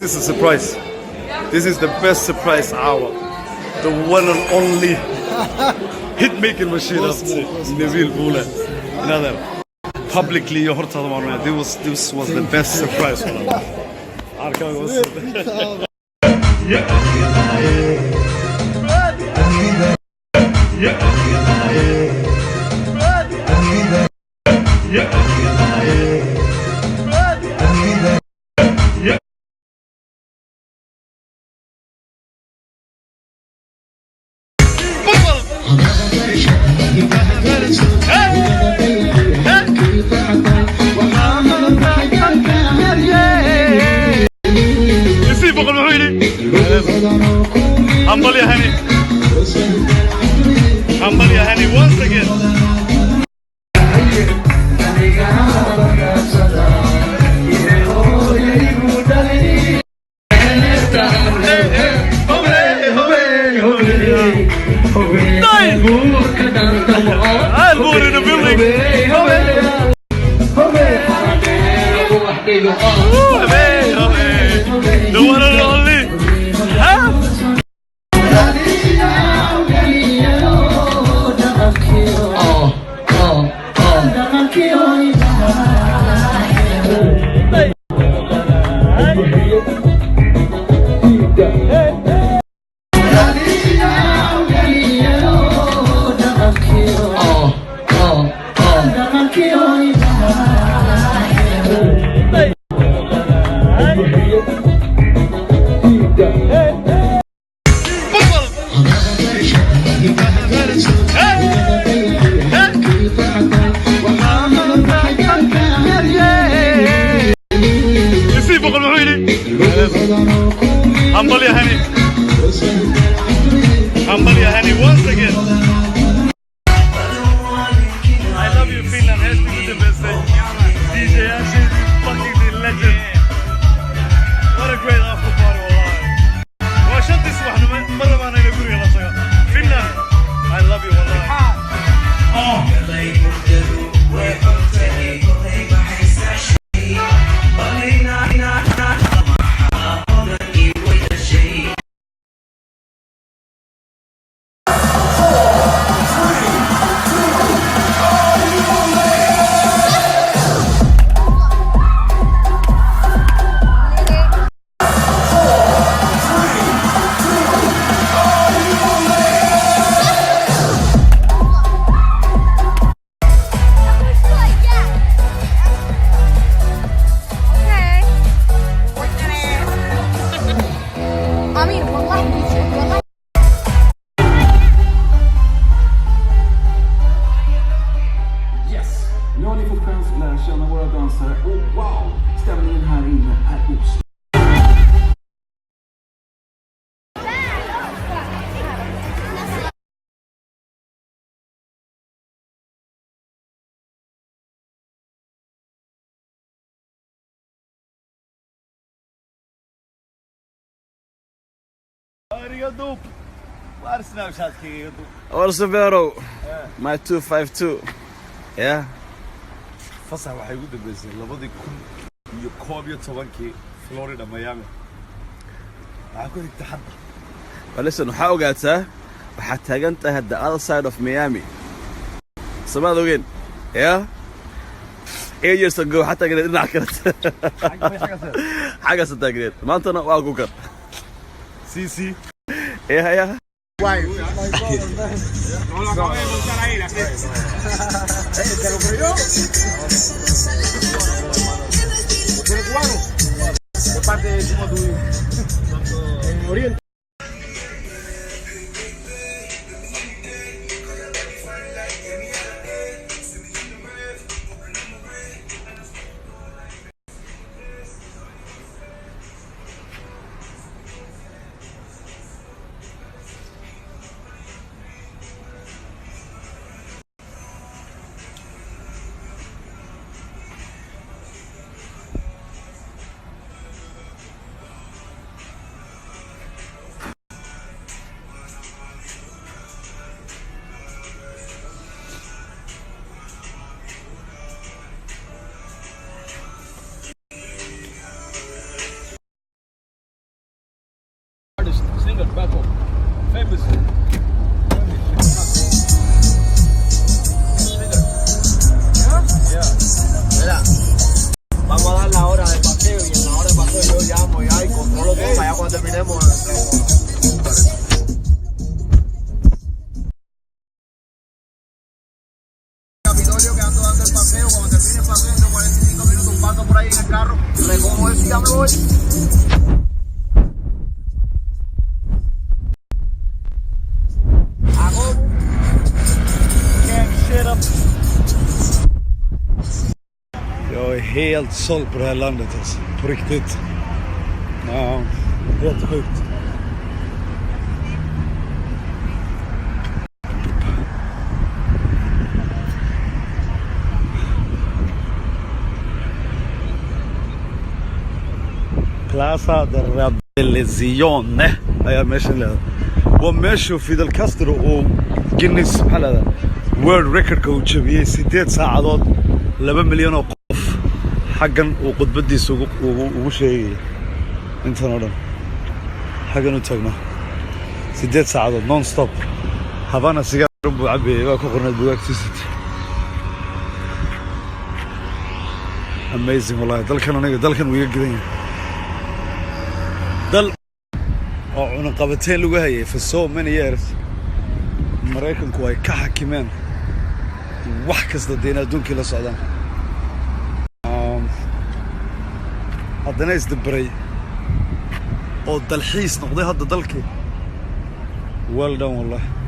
This is a surprise. This is the best surprise hour. The one and only hit-making machine of Nabil Bula. Another publicly you heard of one. This was the best surprise for us. Humble ya honey. Humble ya honey once again. Alboor in the building. The one and only. Humble ya honey. Humble ya honey once again. I love you Finland. Has been the best day. DJ Ashe is fucking the legend. What a great after party والله. وعشان تسمح مرة معنا نقول يلا صيا. Finland. I love you والله. Känna våra dansare och wow, stämningen här inne är oslagen. Arigato. Where's Snapchat key? Also Vero, my 252. Yeah. Fasax waxay ugu dambeysay 2011 Florida Miami. Waxaa ku xigta hadda. Listen, waxaa ogaataa waxaad taagan tahay the other side of Miami. Samaad ogeen? Yeah. 8 years ago waxaa taagneed dhinaca kale. Xagga taagneed. Maantana waa Google. Sí. Yeah. Guay. De parte de Oriente. Capitolio que ando dando el paseo. Cuando termine el paseo, en 45 minutos paso por ahí en el carro, recojo eso y ya me voy. Jag är helt såld på det här landet alltså. På riktigt. Ja, helt sjukt. Plaza de Revoluzione ayaa meeshan leedahay. Waa meesha Fidel Castro oo Guinness maxalada World Record uu jabiyay 8 saacadood 2 milyan oo qof xaggan uu khudbadiisa ugu sheegay intan oo dhan xaggan u taagnaa 8 saacadood non stop habana sigaar buu cabay waa ku qornay buugagtiisa. Amazing wallahi dalkan wuu iga gidan yahay dal oo cunaqabateen lagu hayay for so many years. Maraykanku ay ka xakimeen wax kasta deena adduunkii la socdaan. haddana isdabaray oo dalxiis noqday hadda dalkii. Well done wallahi.